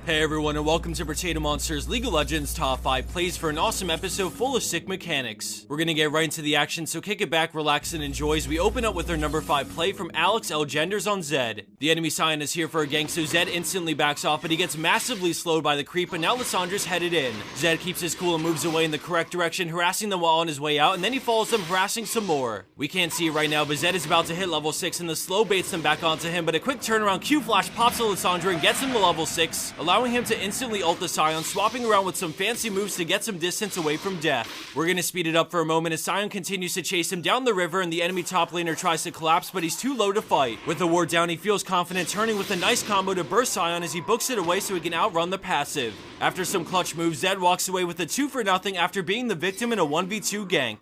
Hey everyone, and welcome to Potato Monsters League of Legends Top 5 Plays for an awesome episode full of sick mechanics. We're gonna get right into the action, so kick it back, relax, and enjoy as we open up with our number 5 play from Alex Elgenders on Zed. The enemy Sion is here for a gank, so Zed instantly backs off, but he gets massively slowed by the creep, and now Lissandra's headed in. Zed keeps his cool and moves away in the correct direction, harassing them while on his way out, and then he follows them, harassing some more. We can't see it right now, but Zed is about to hit level 6, and the slow baits them back onto him, but a quick turnaround Q-Flash pops to Lissandra and gets him to level 6, allowing him to instantly ult the Sion, swapping around with some fancy moves to get some distance away from death. We're gonna speed it up for a moment as Sion continues to chase him down the river and the enemy top laner tries to collapse, but he's too low to fight. With the ward down, he feels confident, turning with a nice combo to burst Sion as he books it away so he can outrun the passive. After some clutch moves, Zed walks away with a 2-for-0 after being the victim in a 1v2 gank.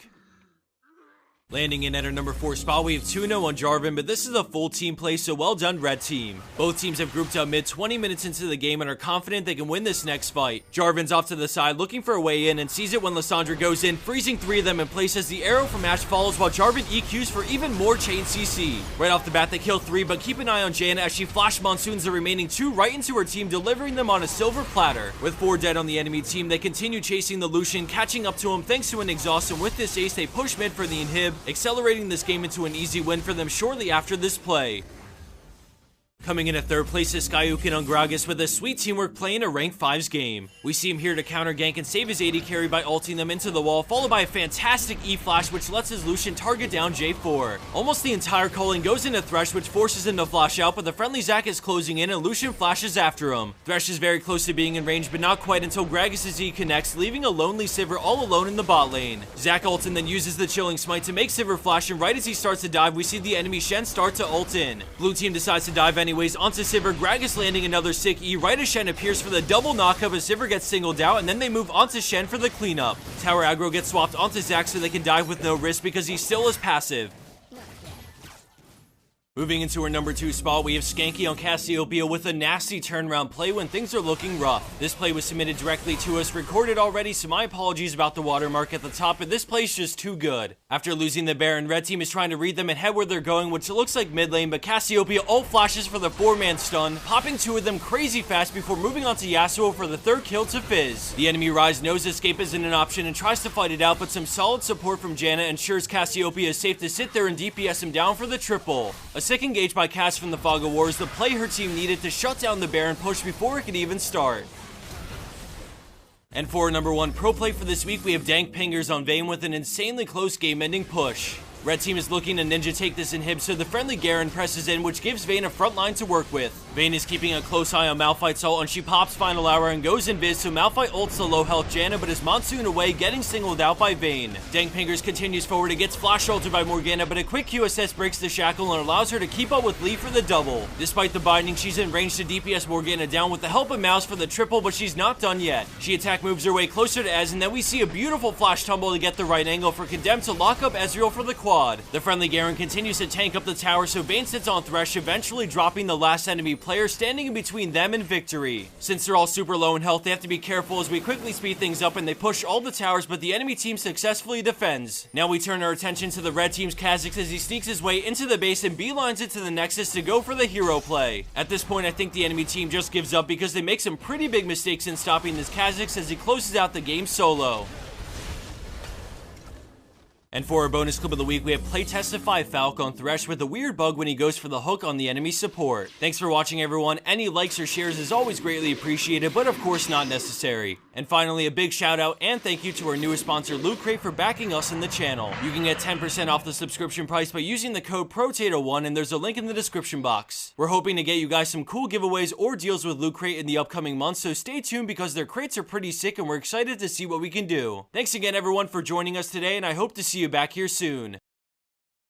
Landing in at our number 4 spot, we have 2-0 on Jarvan, but this is a full team play, so well done red team. Both teams have grouped up mid 20 minutes into the game and are confident they can win this next fight. Jarvan's off to the side looking for a way in and sees it when Lissandra goes in, freezing 3 of them in place as the arrow from Ashe follows while Jarvan EQs for even more chain CC. Right off the bat they kill 3, but keep an eye on Janna as she flash monsoons the remaining 2 right into her team, delivering them on a silver platter. With 4 dead on the enemy team, they continue chasing the Lucian, catching up to him thanks to an exhaust, and with this ace they push mid for the inhib, accelerating this game into an easy win for them shortly after this play. Coming in at 3rd place is Skyukin on Gragas with a sweet teamwork playing a rank 5's game. We see him here to counter gank and save his AD carry by ulting them into the wall, followed by a fantastic E-flash which lets his Lucian target down J4. Almost the entire culling goes into Thresh, which forces him to flash out, but the friendly Zac is closing in and Lucian flashes after him. Thresh is very close to being in range, but not quite until Gragas' E connects, leaving a lonely Sivir all alone in the bot lane. Zac ults and then uses the chilling smite to make Sivir flash, and right as he starts to dive, we see the enemy Shen start to ult in. Blue team decides to dive anyways onto Sivir, Gragas landing another sick E right as Shen appears for the double knockup as Sivir gets singled out, and then they move onto Shen for the cleanup. Tower aggro gets swapped onto Zac so they can dive with no risk because he still is passive. Moving into our number 2 spot, we have Skanky on Cassiopeia with a nasty turnaround play when things are looking rough. This play was submitted directly to us, recorded already, so my apologies about the watermark at the top, but this play is just too good. After losing the Baron, red team is trying to read them and head where they're going, which looks like mid lane, but Cassiopeia ult flashes for the 4-man stun, popping 2 of them crazy fast before moving on to Yasuo for the 3rd kill to Fizz. The enemy Ryze knows escape isn't an option and tries to fight it out, but some solid support from Janna ensures Cassiopeia is safe to sit there and DPS him down for the triple. A sick engage by Cass from the Fog of War is the play her team needed to shut down the Baron push before it could even start. And for our number 1 pro play for this week, we have Dank Pingers on Vayne with an insanely close game-ending push. Red team is looking to ninja take this inhib, so the friendly Garen presses in, which gives Vayne a front line to work with. Vayne is keeping a close eye on Malphite's ult, and she pops Final Hour and goes invis, so Malphite ults the low health Janna, but is monsoon away, getting singled out by Vayne. Dank Pingers continues forward and gets flash ulted by Morgana, but a quick QSS breaks the shackle and allows her to keep up with Lee for the double. Despite the binding, she's in range to DPS Morgana down with the help of Mouse for the triple, but she's not done yet. She attack moves her way closer to Ez, and then we see a beautiful flash tumble to get the right angle for Condemned to lock up Ezreal for the quad. The friendly Garen continues to tank up the tower, so Vayne sits on Thresh, eventually dropping the last enemy player, standing in between them and victory. Since they're all super low in health, they have to be careful as we quickly speed things up and they push all the towers, but the enemy team successfully defends. Now we turn our attention to the red team's Kha'Zix as he sneaks his way into the base and beelines it to the Nexus to go for the hero play. At this point, I think the enemy team just gives up because they make some pretty big mistakes in stopping this Kha'Zix as he closes out the game solo. And for our bonus clip of the week, we have Playtestify Falcon on Thresh with a weird bug when he goes for the hook on the enemy support. Thanks for watching, everyone. Any likes or shares is always greatly appreciated, but of course not necessary. And finally, a big shout out and thank you to our newest sponsor, Loot Crate, for backing us in the channel. You can get 10% off the subscription price by using the code PROTATO1, and there's a link in the description box. We're hoping to get you guys some cool giveaways or deals with Loot Crate in the upcoming months, so stay tuned because their crates are pretty sick and we're excited to see what we can do. Thanks again, everyone, for joining us today, and I hope to see you back here soon.